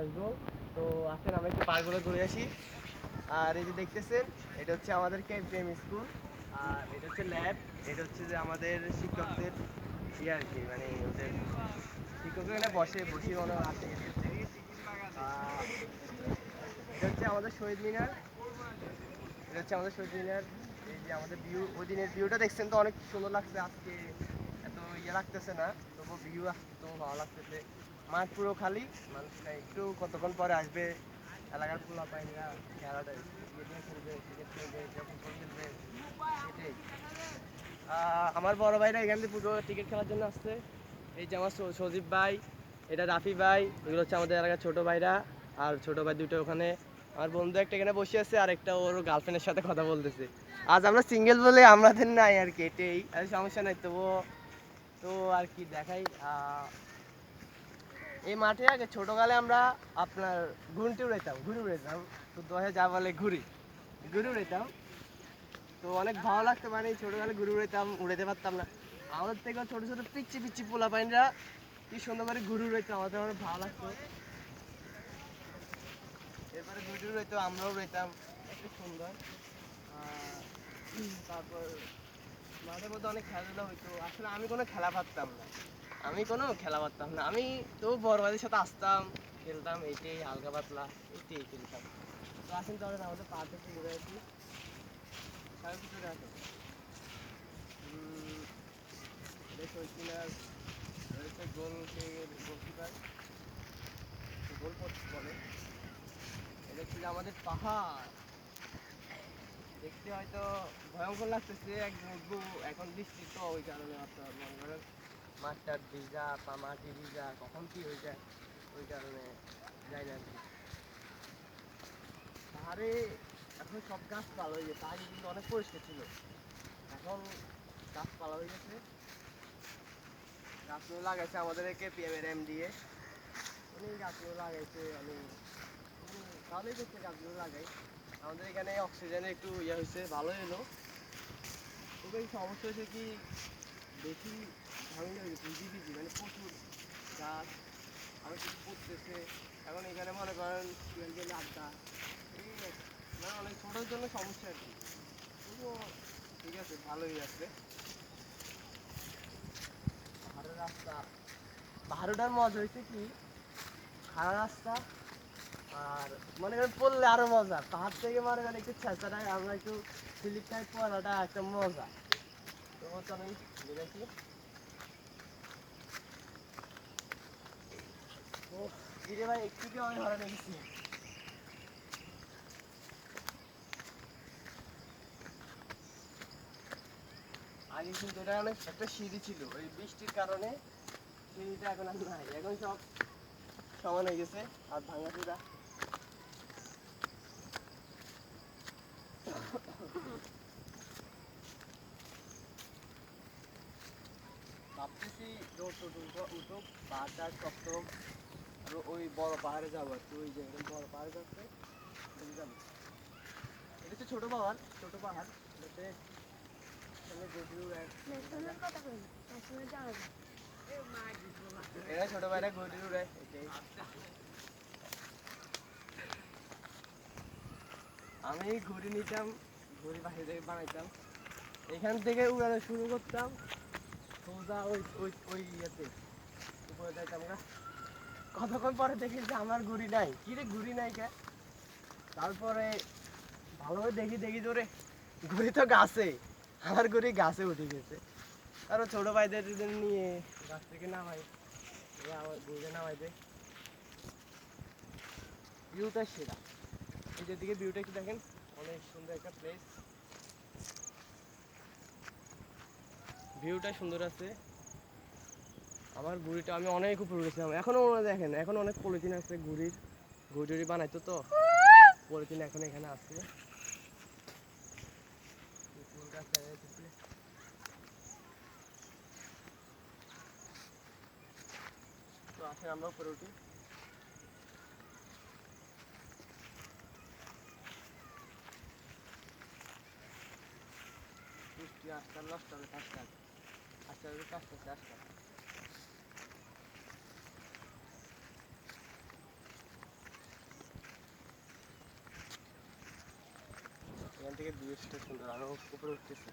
আসবো। তো আসেন আমরা একটু পার্কগুলো ঘুরে আসি। আর এই যে দেখতেছেন, এটা হচ্ছে আমাদের কেপিএম স্কুল। আর এটা হচ্ছে ল্যাব। এটা হচ্ছে যে আমাদের শিক্ষকদের ইয়ে আর কি, মানে ওদের শিক্ষকরা এখানে বসে মনে হয় আছে। এটা হচ্ছে আমাদের শহীদ মিনার। এটা হচ্ছে আমাদের শহীদ মিনার। এই যে আমাদের ভিউ, ওই দিনের ভিউটা দেখছেন তো অনেক সুন্দর লাগছে। আজকে এত ইয়ে লাগতেছে না, তবু ভিউ তো ভালো লাগতেছে। মাঠ পুরো খালি, মানুষ নাই। একটু কতক্ষণ পরে আসবে এলাকার পোলা পাইনরা, খেলাটা ইয়ে দিয়ে খেলবে, ক্রিকেট খেলবে, ফুটবল খেলবে, এটাই। আমার বড় ভাইরা এখান থেকে ফুটবল টিকিট খেলার জন্য আসছে। এই যে আমার সজীব ভাই, এটা রাফি ভাই, এগুলো হচ্ছে আমাদের এলাকার ছোট ভাইরা। আর ছোট ভাই দুটো ওখানে। আমার বন্ধু একটা এখানে বসে আছে, আর একটা ওর গার্লফ্রেন্ডের সাথে কথা বলতেছে। আজ আমরা সিঙ্গেল বলে আমাদের নাই আর কি, এটাই আর সমস্যা নাই। তবুও তো আর কি দেখাই। এই মাঠে আগে ছোটকালে আমরা আপনার ঘুড়ি উড়াইতাম। তো দহে যা বলে ঘুড়ি ঘুড়ি উড়াইতাম। তো অনেক ভালো লাগতো, মানে ছোটবেলায় ঘুরে উড়াইতাম, উড়াইতে পারতাম না। আমাদের থেকে ছোট ছোট পিচ্ছি পিচ্ছি পোলা পাইনরা কি সুন্দর করে ঘুরে উড়াইতো, আমাদের অনেক ভালো লাগতো। এরপরে ঘুরে উড়াইতো, আমরাও উড়াইতাম, একটু সুন্দর। তারপর মাঝে মধ্যে অনেক খেলাধুলা হইতো। আসলে আমি কোনো খেলা পারতাম না, আমি তো বড় ভাইদের সাথে আসতাম, খেলতাম, এইটাই হালকা পাতলা, এইটাই খেলতাম। তো আসেন চলেন আমাদের পার্ক থেকে ঘুরে আসি। সারা কিছু আসেন। দেখো কিনার রয়েছে গোলকিপার, গোল পোস্ট বলে। এটা ছিল আমাদের পাহাড়। দেখতে হয়তো ভয়ঙ্কর লাগতেছে, একদম উঠবো। এখন বৃষ্টি তো, ওই কারণে আপনার মনে করেন মাঠটার ভিজা বা মাটি ভিজা, কখন কি হয়ে যায় ওই কারণে যাই না আর কি। পাহাড়ে এখন সব গাছপালা হয়ে গেছে, আগে কিন্তু অনেক পরিষ্কার ছিল, এখন গাছপালা হয়ে গেছে। গাছগুলো লাগাইছে আমাদের কেপিএম এর এমডিএ, উনি গাছগুলো লাগাইছে। আমি ভালোই করছে গাছগুলো লাগাই। আমাদের এখানে অক্সিজেনের একটু ইয়ে হয়েছে, ভালোই এলো। তবে এই সমস্যা হয়েছে কি, বেশি ঝামেলা হয়ে গেছে, ভিজি মানে প্রচুর গাছ আরও কিছু পড়তেছে। এখন এখানে মনে করেন গেলে আড্ডা, এই মানে অনেক ছোটোর জন্য সমস্যা আর কি। তবুও ঠিক আছে, ভালোই আছে। পাহাড়ের রাস্তা, পাহাড়টার মজা হয়েছে কি, খাড়া রাস্তা। আর মনে করেন পড়লে আরো মজা, পাহাড় থেকে মনে করেন একটু ছেঁচাটায় আমরা একটু স্লিপ টাইপ পড়াটা একটা মজা। তো চলেন দেখি। ও গিরে ভাই, একটু কি আমি ধরে রেখেছি। আগে কিন্তু এটা অনেক একটা সিঁড়ি ছিল, ওই বৃষ্টির কারণে সিঁড়িটা এখন আর নাই, এখন সব সমান হয়ে গেছে আর ভাঙা চুরা। ভাবতেছি উঠুক পাহাড়টা সপ্তম, আর ওই বড় পাহাড়ে যাবো আর কি। ওই যে বড় পাহাড় যাচ্ছে, যাবো। এটা হচ্ছে ছোট পাহাড়, ছোট পাহাড়। এটাতে এরা ছোট ভাইরা গরু উড়ে, এটাই। আমি ঘুড়ি নিতাম, ঘুড়ি বাহির থেকে বানাইতাম, এখান থেকে উড়ানো শুরু করতাম সোজা ওই ওই ওই ইয়েতে উপরে যাইতাম না। কতক্ষণ পরে দেখি যে আমার ঘুড়ি নাই, কি রে ঘুড়ি নাই কে। তারপরে ভালোভাবে দেখি দেখি জোরে, ঘুড়ি তো গাছে, আমার ঘুড়ি গাছে উঠে গেছে। আরো ছোট ভাইদের নিয়ে গাছ থেকে নামাই, আবার ঘুরে নামাই দেয়। ভিউটা সেরা, এই যে দিকে ভিউটা একটু দেখেন, অনেক সুন্দর একটা প্লেস, ভিউটা সুন্দর আছে। আমার ঘুড়িটা আমি অনেক উপরে গেছিলাম, এখনো দেখেন, এখন অনেক পলিথিন আছে ঘুড়ির, ঘুড়ি বানাইতো তো পলিথিন এখন এখানে আছে। তো আসেন আমরা উপরে উঠি। বৃষ্টি আস্তে নষ্ট হবে, আস্তে আস্তে আস্তে আস্তে আস্তে। থেকে ভিউজটা সুন্দর, আরো উপরে উঠতেছে।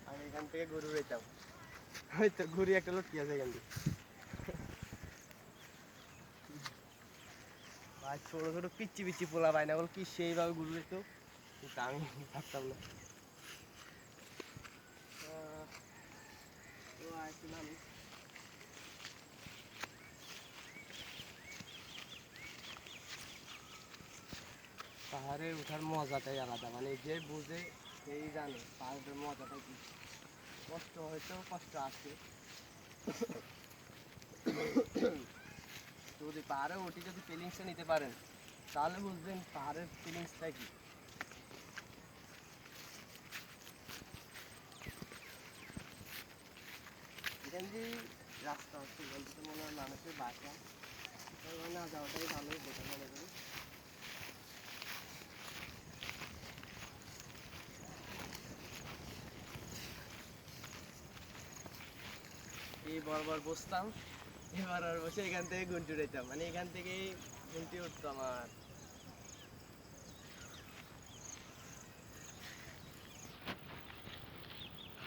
আমি এখান থেকে গরু রেতাম, হয়তো ঘুরি একটা লটকি আছে এখান থেকে। ভাই ছোট ছোট পিচ্ছি পিচ্ছি পোলা পায় না, বল কি সেইভাবে গরু রেত, কিন্তু আমি পারতাম না। তো আসছিলাম, পাহাড়ে ওঠার মজাটাই আলাদা, মানে যে বুঝে সেই জানে পাহাড়ের মজাটা কি। কষ্ট হয়তো কষ্ট আছে, যদি পাহাড়ে উঠে যদি ফিলিংসটা নিতে পারেন তাহলে বুঝবেন পাহাড়ের ফিলিংসটা কি। এখান দিয়ে রাস্তা হচ্ছে, এখান থেকে মনে হয় মানুষের বাসা, না যাওয়াটাই ভালো বেটার মনে করি। এই বরাবর বসতাম, এবার আর বসে এখান থেকে ঘুমটি উড়াইতাম, মানে এখান থেকেই ঘুমটি উঠতো আমার।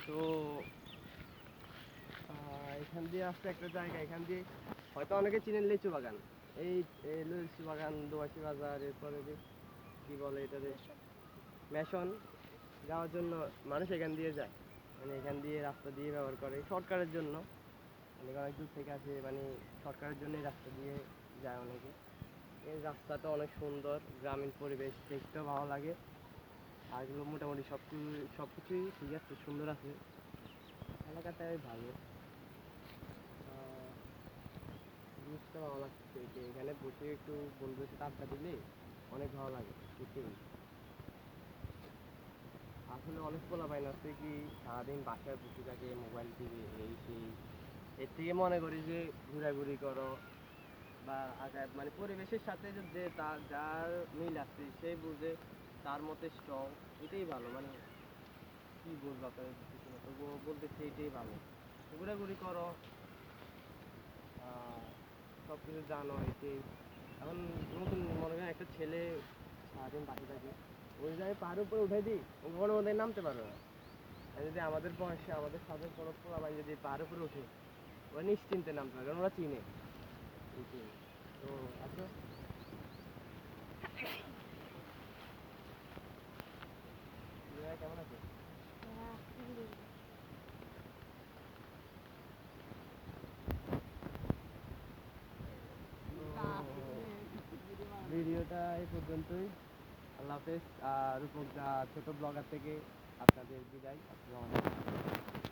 তো এখান দিয়ে আসছে একটা জায়গা, এখান দিয়ে হয়তো অনেকে চিনেন লিচু বাগান। এই লিচু বাগান, দোয়াশি বাজার, এরপরে যে কি বলে এটাতে মেশন, যাওয়ার জন্য মানুষ এখান দিয়ে যায়, মানে এখান দিয়ে রাস্তা দিয়ে ব্যবহার করে শর্টকাটের জন্য। অনেকে অনেক দূর থেকে আসে, মানে শর্টকাটের জন্য এই রাস্তা দিয়ে যায় অনেকে। এই রাস্তাটা অনেক সুন্দর, গ্রামীণ পরিবেশ, দেখতেও ভালো লাগে। আর এগুলো মোটামুটি সব কিছুই ঠিক আছে, সুন্দর আছে, এলাকাটাই ভালো। জিনিসটা ভালো লাগছে যে এখানে বসে একটু বন্ধুদের সাথে আড্ডা দিলে অনেক ভালো লাগে। এটাই আসলে অনেক পোলাপাইন আছে কি সারাদিন বাসায় বসে থাকে, মোবাইল টিভি এই সেই, এর থেকে মনে করি যে ঘোরাঘুরি করো বা আগায়, মানে পরিবেশের সাথে যে তার যার মিল আছে সে বুঝে তার মতে স্ট্রং, এটাই ভালো। মানে কি বলবো আপনাদের কিছু না, তবুও বলতেছি এটাই ভালো। ঘোরাঘুরি করো, সব কিছু জানো, এটাই। এখন নতুন মনে করেন একটা ছেলে সারাদিন বাসে থাকে, ওই জায়গায় পাহাড়ের উপরে উঠে দিই, ও কোনো মধ্যে নামতে পারবে না। আর যদি আমাদের বয়সে আমাদের সাথে কোনো পোলাপাইন যদি পাহাড়ের উপরে ওঠে, ওরা নিশ্চিন্তে নামতে পারে, কারণ ওরা চিনে। এটাই। তো আসো, কেমন আছে? ভিডিওটা এই পর্যন্তই। আল্লাহ হাফেজ। রূপক দা ছোট ব্লগার থেকে আপনাদের বিদায়। আসসালামু আলাইকুম।